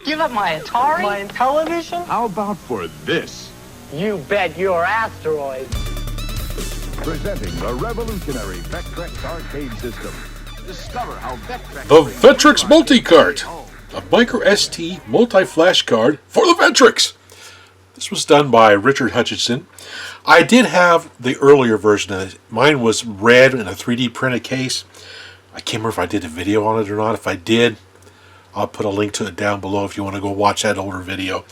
Give up my Atari? My television? How about for this? You bet your asteroid. Presenting the revolutionary Vectrex arcade system. Discover how Vectrex... The Vectrex Multicart, a micro SD multi-flash card for the Vectrex. This was done by Richard Hutchinson. I did have the earlier version of it. Mine was red in a 3D printed case. I can't remember if I did a video on it or not. If I did, I'll put a link to it down below if you want to go watch that older video.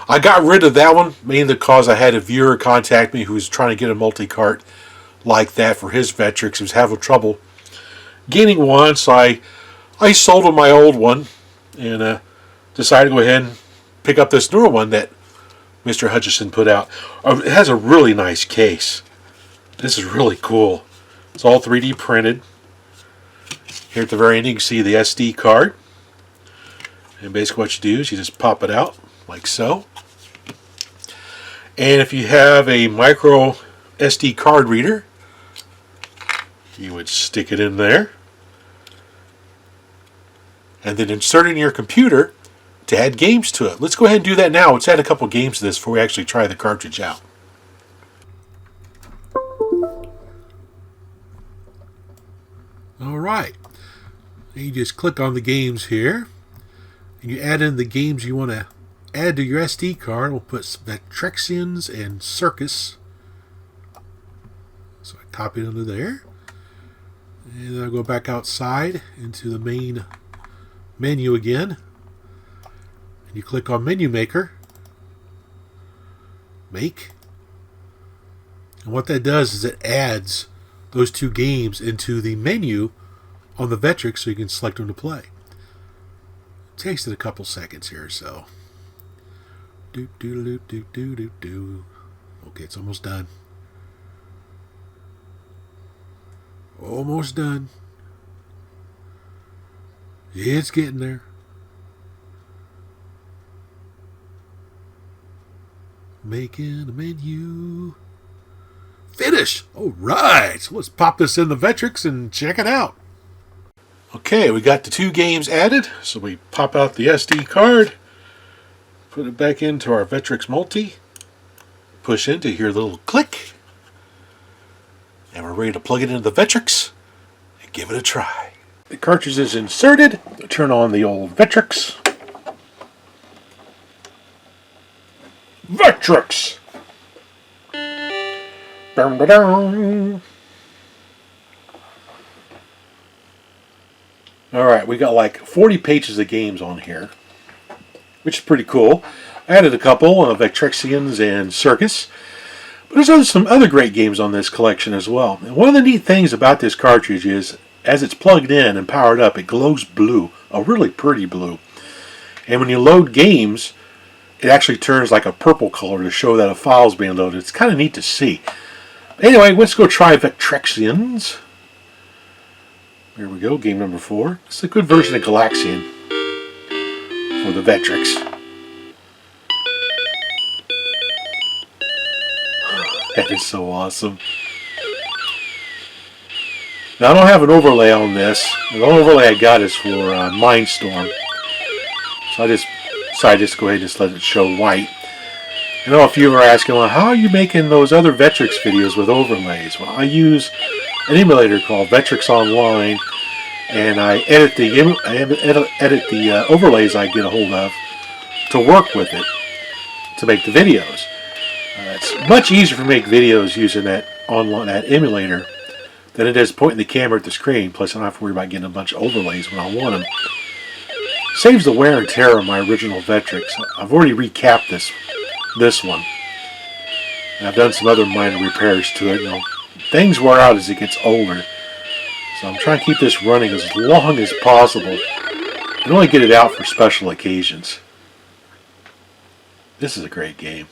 I got rid of that one mainly because I had a viewer contact me who was trying to get a multi-cart like that for his Vectrex. He was having trouble getting one, so I sold him my old one and decided to go ahead and pick up this newer one that Mr. Hutchinson put out. It has a really nice case. This is really cool. It's all 3D printed. Here at the very end you can see the SD card. And basically what you do is you just pop it out like so. And if you have a micro SD card reader, you would stick it in there. And then insert it in your computer to add games to it. Let's go ahead and do that now. Let's add a couple games to this before we actually try the cartridge out. Alright. You just click on the games here. And you add in the games you want to add to your SD card. We'll put Vectrexians and Circus. So I copy it under there. And then I'll go back outside into the main menu again. And you click on Menu Maker. Make. And what that does is it adds those two games into the menu on the Vectrex so you can select them to play. It takes it a couple seconds here or so. Do do do do do do do. Okay, it's almost done. Almost done. It's getting there. Making a menu. Finish! Alright, so let's pop this in the Vectrex and check it out. Okay, we got the two games added. So we pop out the SD card, put it back into our Vectrex Multi, push into hear the little click, and we're ready to plug it into the Vectrex and give it a try. The cartridge is inserted. Turn on the old Vectrex. Vectrex! Alright, we got like 40 pages of games on here, which is pretty cool. I added a couple of Vectrexians and Circus, but there's some other great games on this collection as well. And one of the neat things about this cartridge is, as it's plugged in and powered up, it glows blue, a really pretty blue. And when you load games, it actually turns like a purple color to show that a file is being loaded. It's kind of neat to see. Anyway, let's go try Vectrexians. There we go, game number 4. It's a good version of Galaxian for the Vectrex. That is so awesome. Now I don't have an overlay on this. The only overlay I got is for Mindstorm. So I just decided to go ahead and just let it show white. I know a few are asking, well, how are you making those other Vectrex videos with overlays? Well, I use an emulator called Vectrex Online, and I edit the overlays I get a hold of to work with it to make the videos. It's much easier to make videos using that emulator than it is pointing the camera at the screen. Plus, I don't have to worry about getting a bunch of overlays when I want them. Saves the wear and tear of my original Vectrex. I've already recapped this one. And I've done some other minor repairs to it. You know, things wear out as it gets older. So I'm trying to keep this running as long as possible and only get it out for special occasions. This is a great game.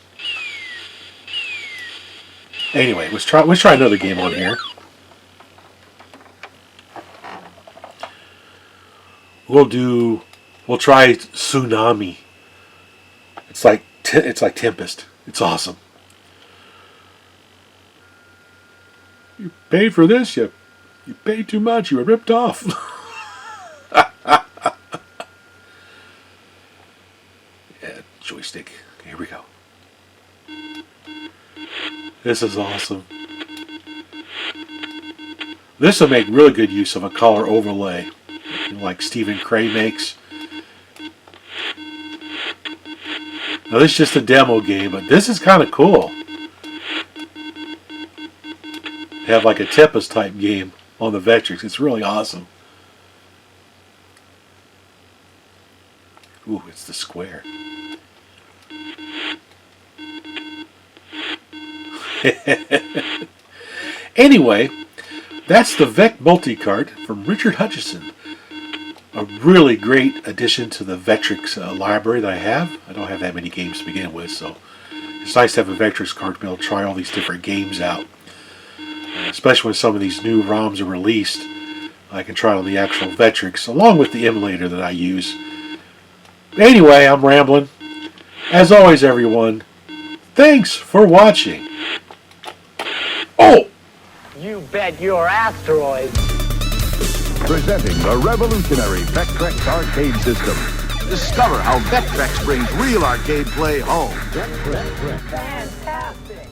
Anyway, let's try another game on here. We'll try Tsunami. It's like Tempest. It's awesome. You paid for this? You paid too much. You were ripped off. joystick. Here we go. This is awesome. This will make really good use of a color overlay, like Stephen Cray makes. Now this is just a demo game, but this is kind of cool. Have like a Tempest type game on the Vectrex. It's really awesome. Ooh, it's the square. Anyway, that's the VecMulti from Richard Hutchinson. A really great addition to the Vectrex library that I have. I don't have that many games to begin with, so it's nice to have a Vectrex card to be able to try all these different games out. Especially when some of these new ROMs are released, I can try on the actual Vectrex along with the emulator that I use. Anyway, I'm rambling. As always, everyone, thanks for watching. Oh! You bet your asteroids. Presenting the revolutionary Vectrex arcade system. Discover how Vectrex brings real arcade play home. Fantastic.